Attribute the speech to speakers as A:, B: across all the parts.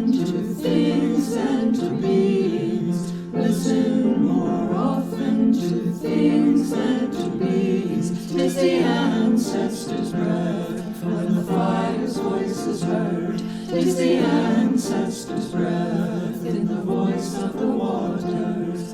A: often to things and to beings. Listen more often to things and to beings. 'Tis the ancestors' breath when the fire's voice is heard. 'Tis the ancestors' breath in the voice of the waters.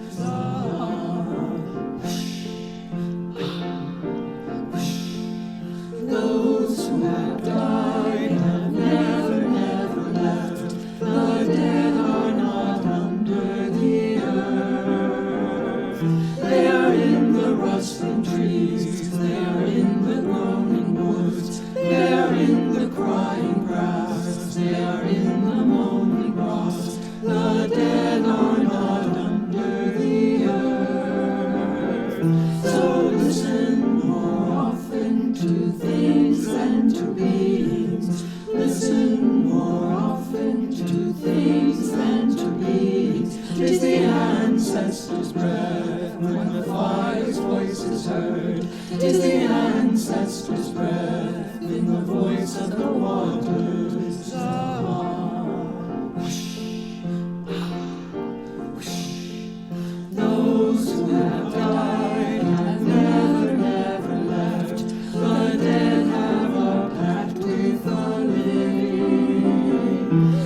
A: Those who have died have never, never left. The dead are not under the earth. They are in the rustling trees, they are in the groaning woods, they are in the crying grass, they are in the moaning grass. The dead are not under the earth. So listen more often to things and to beings. Listen more often to things and to beings. 'Tis the ancestors' breath when the fire's voice is heard. 'Tis the ancestors' breath in the voice of the waters. Those who have died have never, never left. The dead have a pact with the living.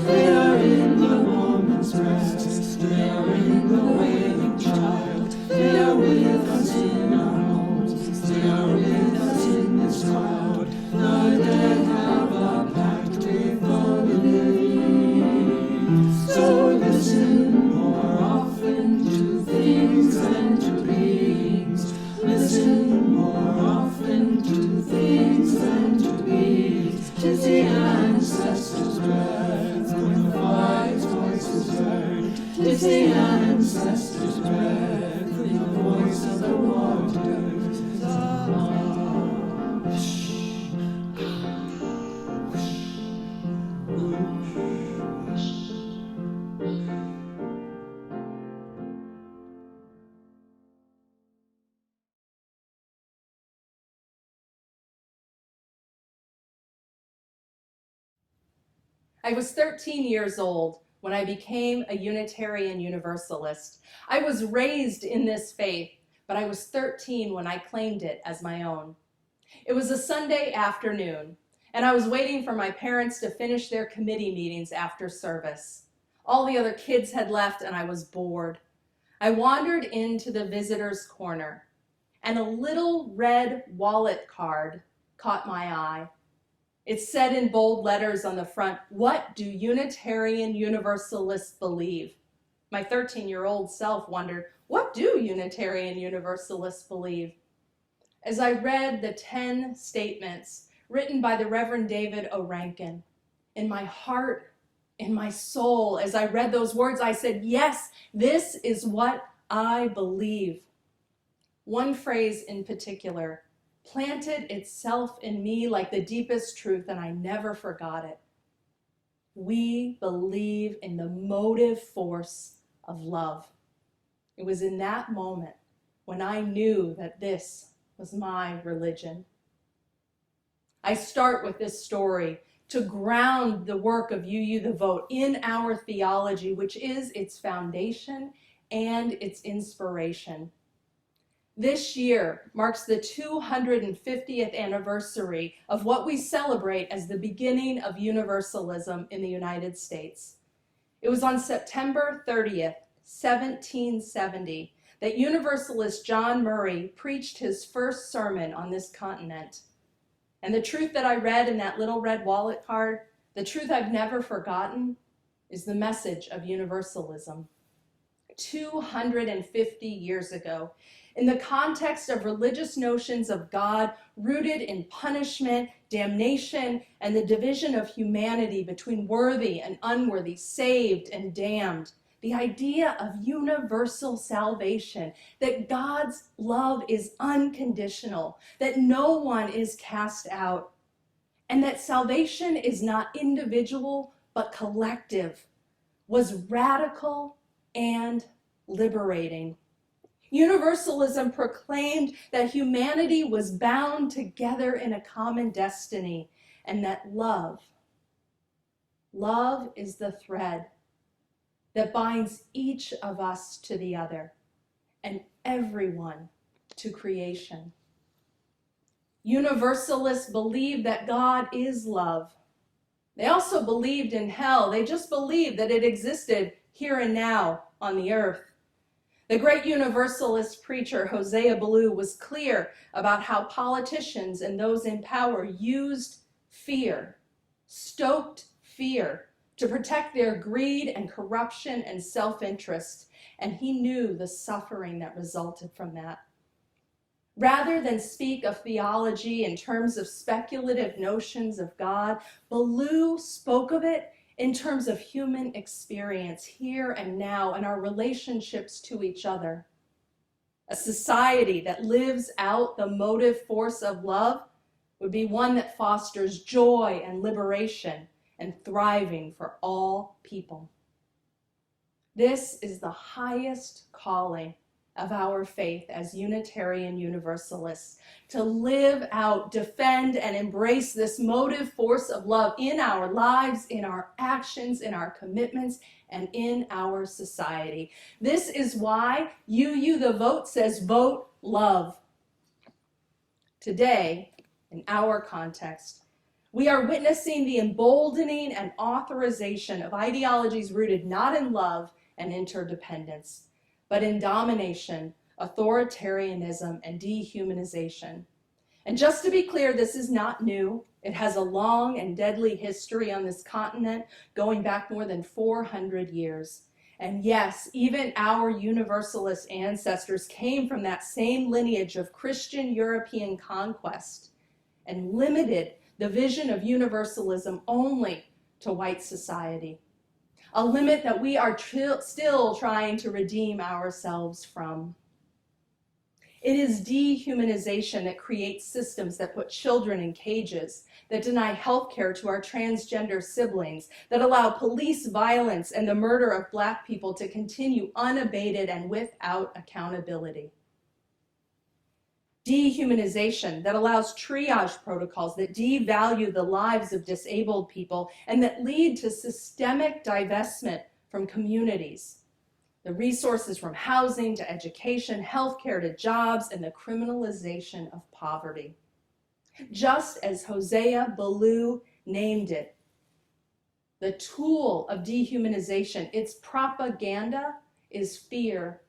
A: They are in the woman's breast, they are in the wailing child. They are with us in our homes, they are with us in this crowd. The dead have a pact with the living. So listen more often to things and to beings. Listen more often to things and to beings. 'Tis the ancestors' breath when the fire's voice is heard. 'Tis the ancestors' breath in the voice of the waters.
B: I was 13 years old when I became a Unitarian Universalist. I was raised in this faith, but I was 13 when I claimed it as my own. It was a Sunday afternoon, and I was waiting for my parents to finish their committee meetings after service. All the other kids had left, and I was bored. I wandered into the visitor's corner, and a little red wallet card caught my eye. It said in bold letters on the front, "What do Unitarian Universalists believe?" My 13-year-old self wondered, what do Unitarian Universalists believe? As I read the 10 statements written by the Reverend David O. Rankin, in my heart, in my soul, as I read those words, I said, yes, this is what I believe. One phrase in particular planted itself in me like the deepest truth, and I never forgot it. We believe in the motive force of love. It was in that moment when I knew that this was my religion. I start with this story to ground the work of UU the Vote in our theology, which is its foundation and its inspiration. This year marks the 250th anniversary of what we celebrate as the beginning of Universalism in the United States. It was on September 30th, 1770, that Universalist John Murray preached his first sermon on this continent. And the truth that I read in that little red wallet card, the truth I've never forgotten, is the message of Universalism. 250 years ago, in the context of religious notions of God rooted in punishment, damnation, and the division of humanity between worthy and unworthy, saved and damned, the idea of universal salvation, that God's love is unconditional, that no one is cast out, and that salvation is not individual but collective, was radical and liberating. Universalism proclaimed that humanity was bound together in a common destiny, and that love Love is the thread that binds each of us to the other and everyone to creation. Universalists believe that God is love. They also believed in hell. They just believed that it existed here and now on the earth. The great Universalist preacher Hosea Ballou was clear about how politicians and those in power used fear, stoked fear, to protect their greed and corruption and self-interest, and he knew the suffering that resulted from that. Rather than speak of theology in terms of speculative notions of God, Ballou spoke of it in terms of human experience here and now and our relationships to each other. A society that lives out the motive force of love would be one that fosters joy and liberation and thriving for all people. This is the highest calling of our faith as Unitarian Universalists, to live out, defend, and embrace this motive force of love in our lives, in our actions, in our commitments, and in our society. This is why UU the Vote says vote love. Today, in our context, we are witnessing the emboldening and authorization of ideologies rooted not in love and interdependence, but in domination, authoritarianism, and dehumanization. And just to be clear, this is not new. It has a long and deadly history on this continent, going back more than 400 years. And yes, even our Universalist ancestors came from that same lineage of Christian European conquest and limited the vision of universalism only to white society, a limit that we are still trying to redeem ourselves from. It is dehumanization that creates systems that put children in cages, that deny health care to our transgender siblings, that allow police violence and the murder of Black people to continue unabated and without accountability. Dehumanization that allows triage protocols that devalue the lives of disabled people and that lead to systemic divestment from communities, the resources from housing to education, healthcare to jobs, and the criminalization of poverty. Just as Hosea Ballou named it, the tool of dehumanization, its propaganda, is fear.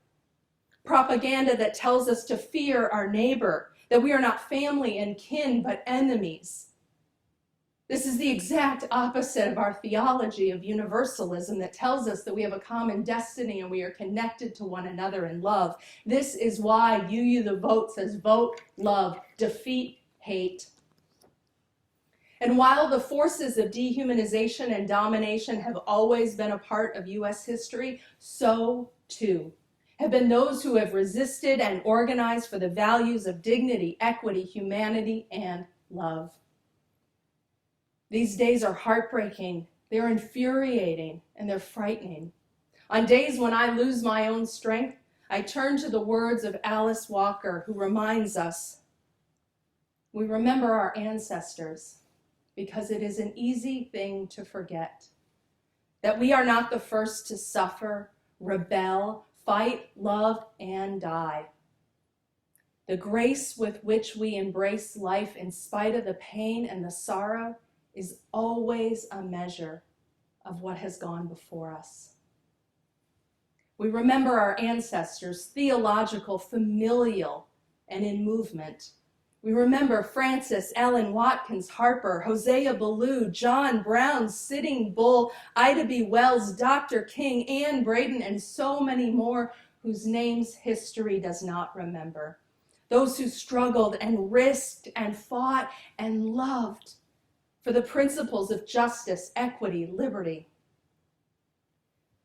B: Propaganda that tells us to fear our neighbor, that we are not family and kin, but enemies. This is the exact opposite of our theology of universalism that tells us that we have a common destiny and we are connected to one another in love. This is why UU the Vote says vote love, defeat hate. And while the forces of dehumanization and domination have always been a part of US history, so too have been those who have resisted and organized for the values of dignity, equity, humanity, and love. These days are heartbreaking, they're infuriating, and they're frightening. On days when I lose my own strength, I turn to the words of Alice Walker, who reminds us, we remember our ancestors because it is an easy thing to forget, that we are not the first to suffer, rebel, fight, love, and die. The grace with which we embrace life in spite of the pain and the sorrow is always a measure of what has gone before us. We remember our ancestors, theological, familial, and in movement. We remember Francis, Ellen Watkins Harper, Hosea Ballou, John Brown, Sitting Bull, Ida B. Wells, Dr. King, Anne Braden, and so many more whose names history does not remember. Those who struggled and risked and fought and loved for the principles of justice, equity, liberty.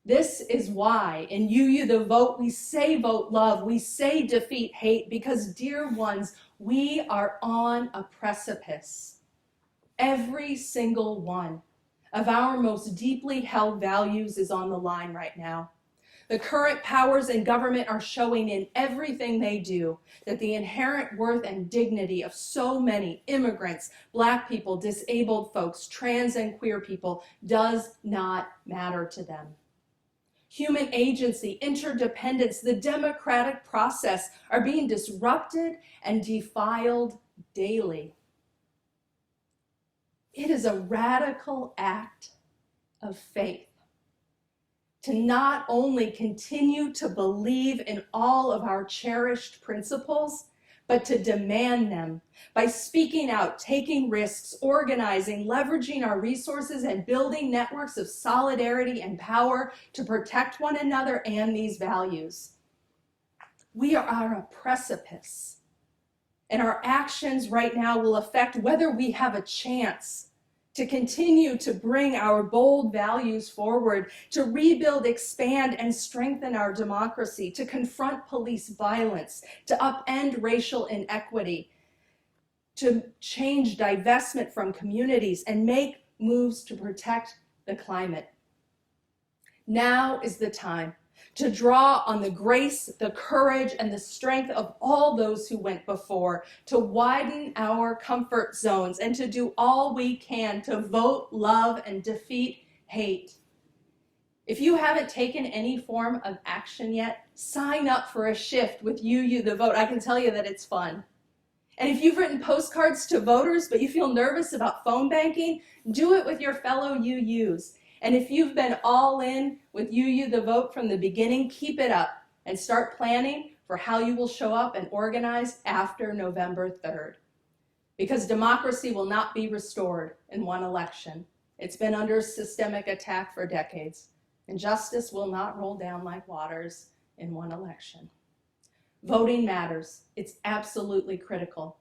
B: This is why in UU the Vote, we say vote love, we say defeat hate, because dear ones, we are on a precipice. Every single one of our most deeply held values is on the line right now. The current powers in government are showing in everything they do that the inherent worth and dignity of so many immigrants, Black people, disabled folks, trans and queer people does not matter to them. Human agency, interdependence, the democratic process are being disrupted and defiled daily. It is a radical act of faith to not only continue to believe in all of our cherished principles, but to demand them by speaking out, taking risks, organizing, leveraging our resources, and building networks of solidarity and power to protect one another and these values. We are on a precipice, and our actions right now will affect whether we have a chance to continue to bring our bold values forward, to rebuild, expand, and strengthen our democracy, to confront police violence, to upend racial inequity, to change divestment from communities, and make moves to protect the climate. Now is the time to draw on the grace, the courage, and the strength of all those who went before, to widen our comfort zones, and to do all we can to vote, love, and defeat hate. If you haven't taken any form of action yet, sign up for a shift with You the Vote. I can tell you that it's fun. And if you've written postcards to voters, but you feel nervous about phone banking, do it with your fellow UUs. And if you've been all in with You the Vote from the beginning, keep it up and start planning for how you will show up and organize after November 3rd. Because democracy will not be restored in one election. It's been under systemic attack for decades, and justice will not roll down like waters in one election. Voting matters. It's absolutely critical,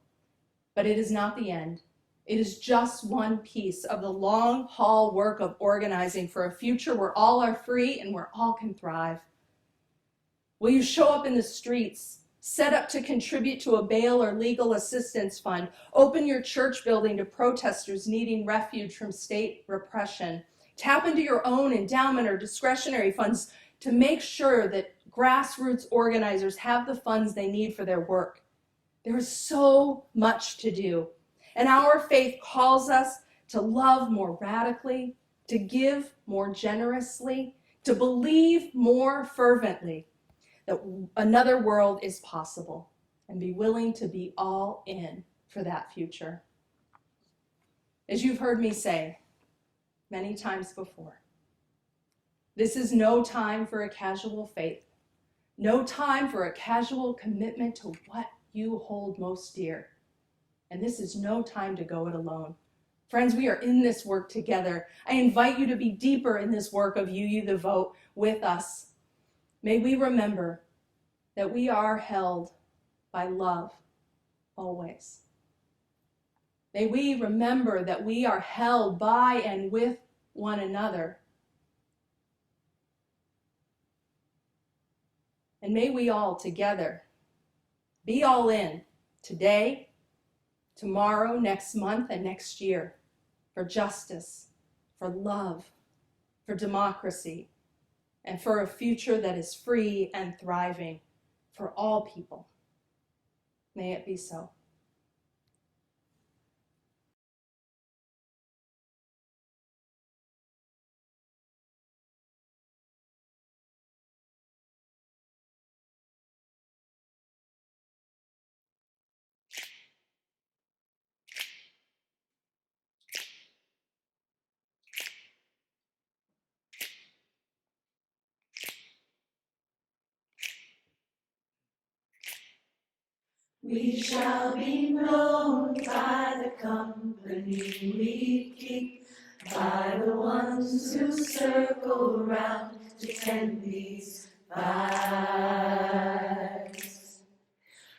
B: but it is not the end. It is just one piece of the long haul work of organizing for a future where all are free and where all can thrive. Will you show up in the streets, set up to contribute to a bail or legal assistance fund, open your church building to protesters needing refuge from state repression, tap into your own endowment or discretionary funds to make sure that grassroots organizers have the funds they need for their work? There is so much to do. And our faith calls us to love more radically, to give more generously, to believe more fervently that another world is possible, and be willing to be all in for that future. As you've heard me say many times before, this is no time for a casual faith, no time for a casual commitment to what you hold most dear. And this is no time to go it alone. Friends, we are in this work together. I invite you to be deeper in this work of You the Vote with us. May we remember that we are held by love always. May we remember that we are held by and with one another. And may we all together be all in today, tomorrow, next month, and next year for justice, for love, for democracy, and for a future that is free and thriving for all people. May it be so.
A: We shall be known by the company we keep, by the ones who circle round to tend these vibes.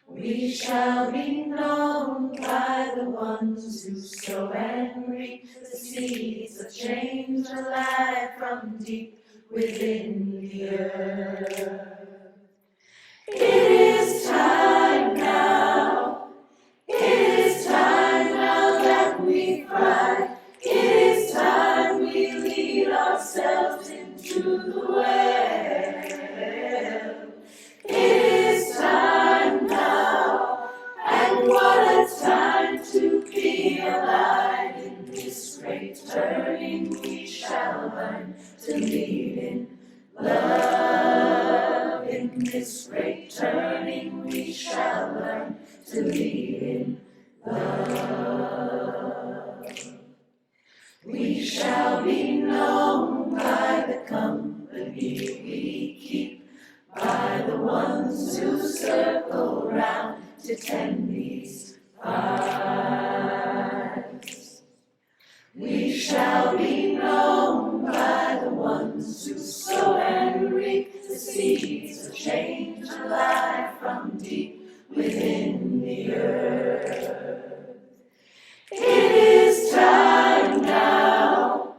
A: We shall be known by the ones who sow and reap the seeds of change alive from deep within the earth. It is time now. It is time now that we cry. It is time we lead ourselves into the way. in this great turning we shall learn to lead in love. We shall be known by the company we keep, by the ones who circle round to tend these fires. We shall be known by the ones who sow and reap the seeds of change alive from deep within the earth. It is time now.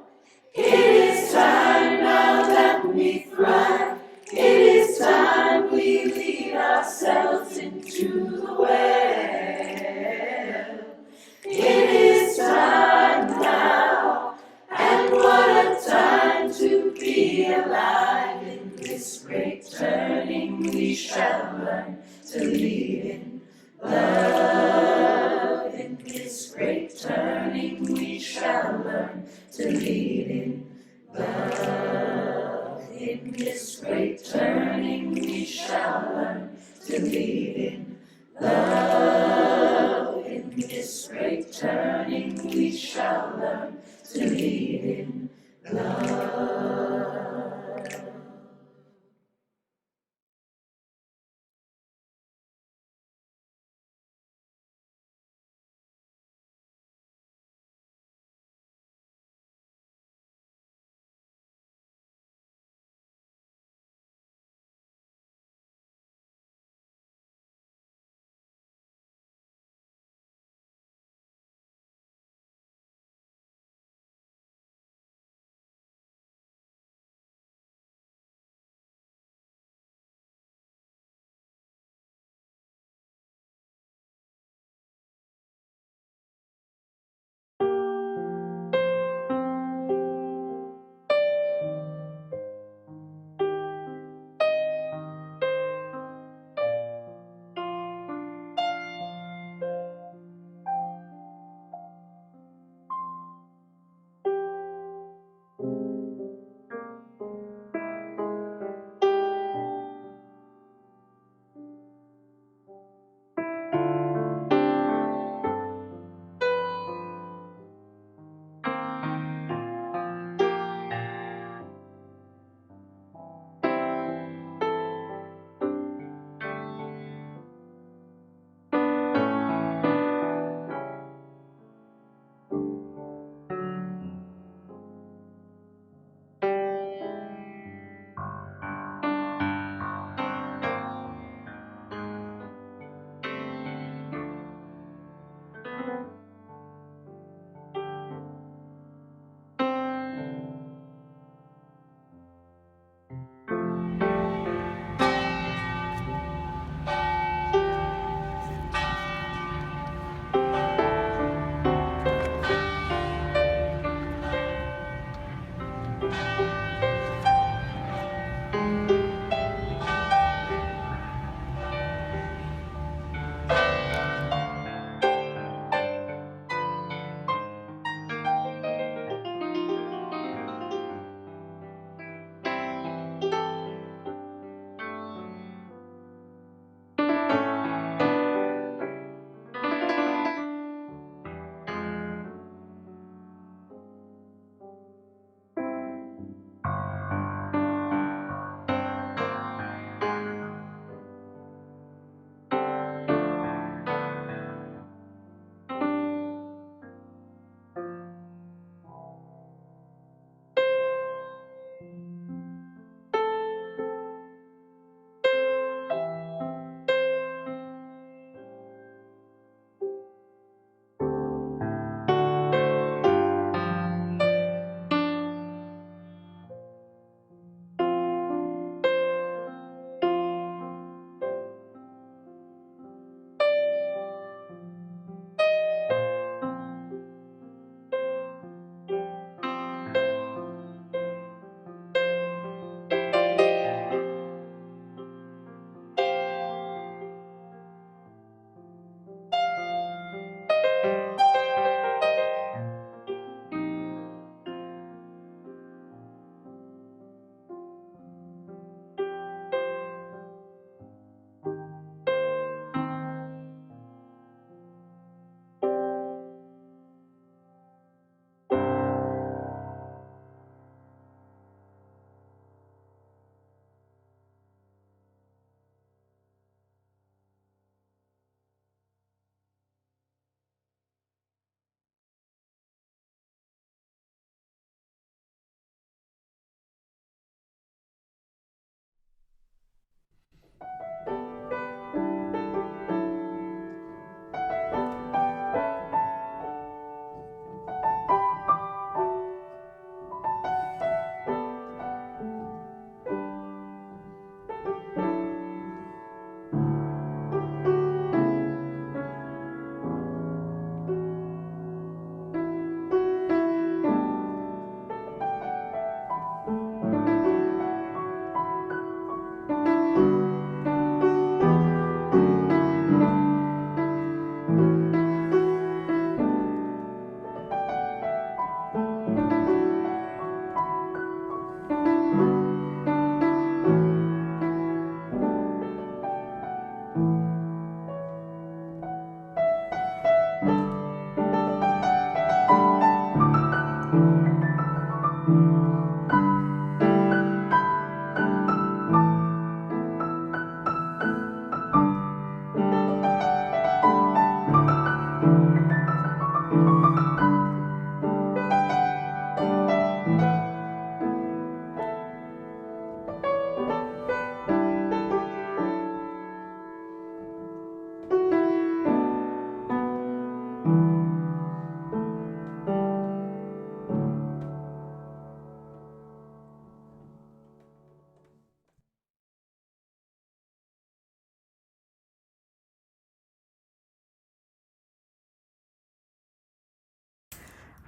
A: It is time now that we thrive. It is time we lead ourselves into the well. It is time now, and what a time to be alive. In this great turning we shall learn to lead in love. In this great turning we shall learn to lead in love. In this great turning we shall learn to lead in love. In this great turning we shall learn to lead in love.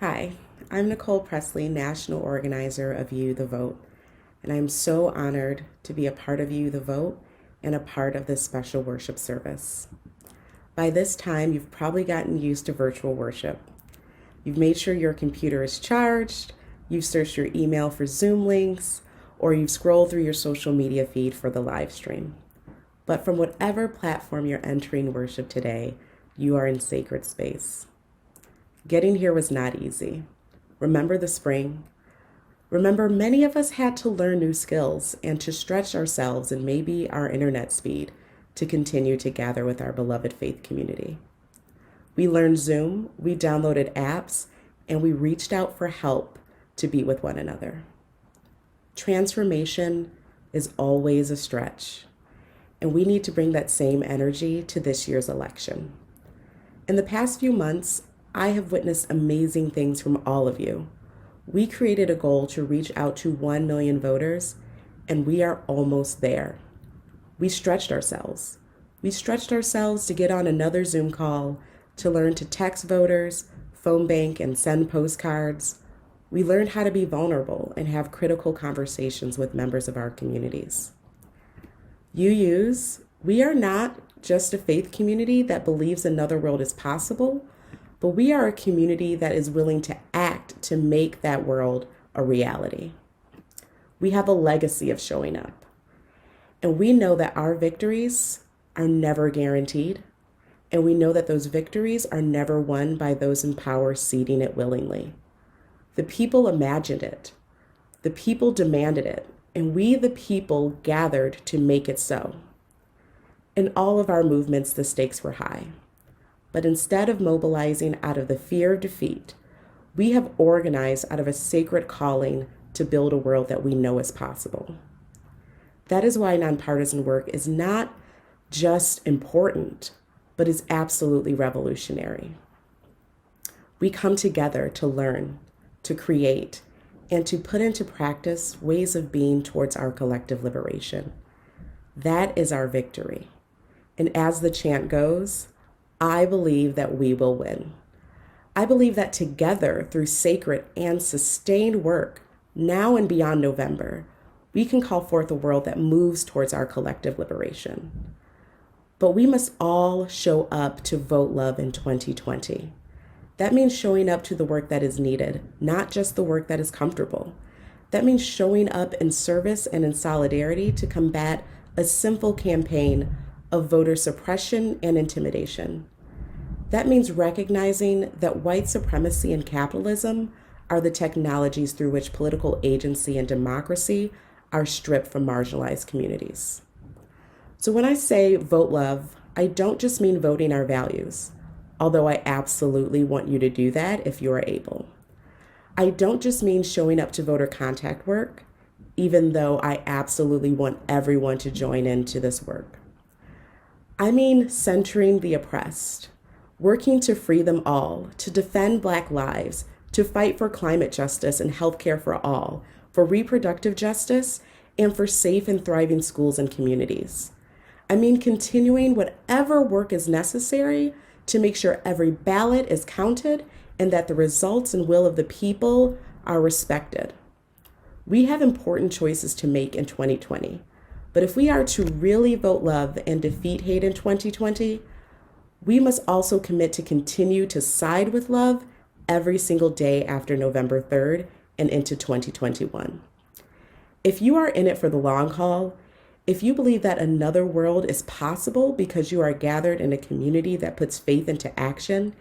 C: Hi, I'm Nicole Presley, National Organizer of You the Vote, and I'm so honored to be a part of You the Vote and a part of this special worship service. By this time, you've probably gotten used to virtual worship. You've made sure your computer is charged, you've searched your email for Zoom links, or you've scrolled through your social media feed for the live stream. But from whatever platform you're entering worship today, you are in sacred space. Getting here was not easy. Remember the spring? Remember, many of us had to learn new skills and to stretch ourselves and maybe our internet speed to continue to gather with our beloved faith community. We learned Zoom, we downloaded apps, and we reached out for help to be with one another. Transformation is always a stretch, and we need to bring that same energy to this year's election. In the past few months, I have witnessed amazing things from all of you. We created a goal to reach out to 1 million voters, and we are almost there. We stretched ourselves. We stretched ourselves to get on another Zoom call, to learn to text voters, phone bank, and send postcards. We learned how to be vulnerable and have critical conversations with members of our communities. UUs, we are not just a faith community that believes another world is possible, but we are a community that is willing to act to make that world a reality. We have a legacy of showing up, and we know that our victories are never guaranteed, and we know that those victories are never won by those in power ceding it willingly. The people imagined it, the people demanded it, and we, the people, gathered to make it so. In all of our movements, the stakes were high. But instead of mobilizing out of the fear of defeat, we have organized out of a sacred calling to build a world that we know is possible. That is why nonpartisan work is not just important, but is absolutely revolutionary. We come together to learn, to create, and to put into practice ways of being towards our collective liberation. That is our victory. And as the chant goes, I believe that we will win. I believe that together, through sacred and sustained work, now and beyond November, we can call forth a world that moves towards our collective liberation. But we must all show up to vote love in 2020. That means showing up to the work that is needed, not just the work that is comfortable. That means showing up in service and in solidarity to combat a simple campaign of voter suppression and intimidation. That means recognizing that white supremacy and capitalism are the technologies through which political agency and democracy are stripped from marginalized communities. So when I say vote love, I don't just mean voting our values, although I absolutely want you to do that if you are able. I don't just mean showing up to voter contact work, even though I absolutely want everyone to join into this work. I mean centering the oppressed, working to free them all, to defend Black lives, to fight for climate justice and healthcare for all, for reproductive justice, and for safe and thriving schools and communities. I mean continuing whatever work is necessary to make sure every ballot is counted and that the results and will of the people are respected. We have important choices to make in 2020, but if we are to really vote love and defeat hate in 2020, we must also commit to continue to side with love every single day after November 3rd and into 2021. If you are in it for the long haul, if you believe that another world is possible because you are gathered in a community that puts faith into action,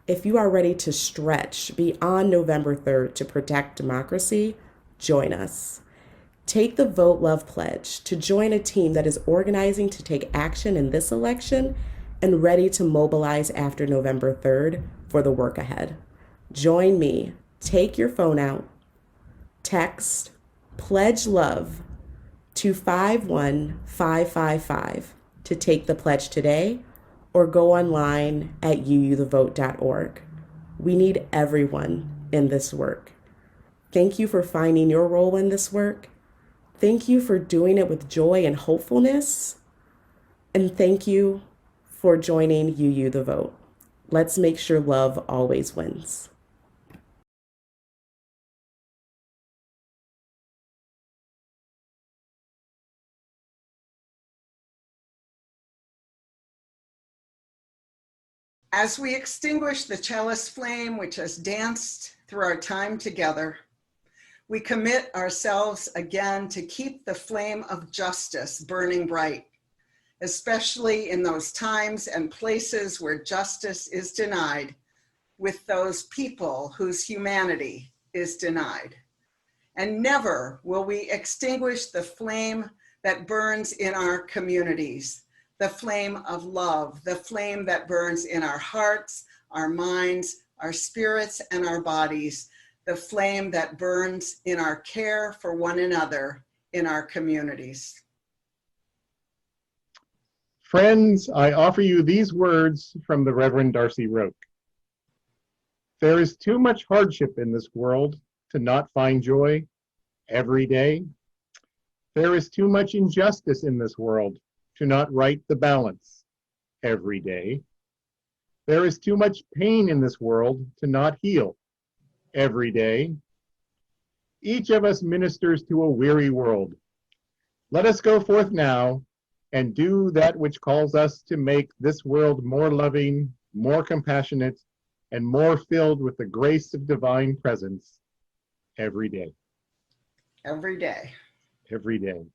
C: if you are ready to stretch beyond November 3rd to protect democracy, join us. Take the Vote Love Pledge to join a team that is organizing to take action in this election and ready to mobilize after November 3rd for the work ahead. Join me. Take your phone out, text, pledge love to 51555 to take the pledge today, or go online at uuthevote.org. We need everyone in this work. Thank you for finding your role in this work. Thank you for doing it with joy and hopefulness. And thank you for joining UU the Vote. Let's make sure love always wins.
D: As we extinguish the chalice flame which has danced through our time together, we commit ourselves again to keep the flame of justice burning bright, especially in those times and places where justice is denied, with those people whose humanity is denied. And never will we extinguish the flame that burns in our communities, the flame of love, the flame that burns in our hearts, our minds, our spirits, and our bodies, the flame that burns in our care for one another in our communities.
E: Friends, I offer you these words from the Reverend Darcy Roque. There is too much hardship in this world to not find joy every day. There is too much injustice in this world to not right the balance every day. There is too much pain in this world to not heal every day. Each of us ministers to a weary world. Let us go forth now and do that which calls us to make this world more loving, more compassionate, and more filled with the grace of divine presence every day.
D: Every day.
E: Every day.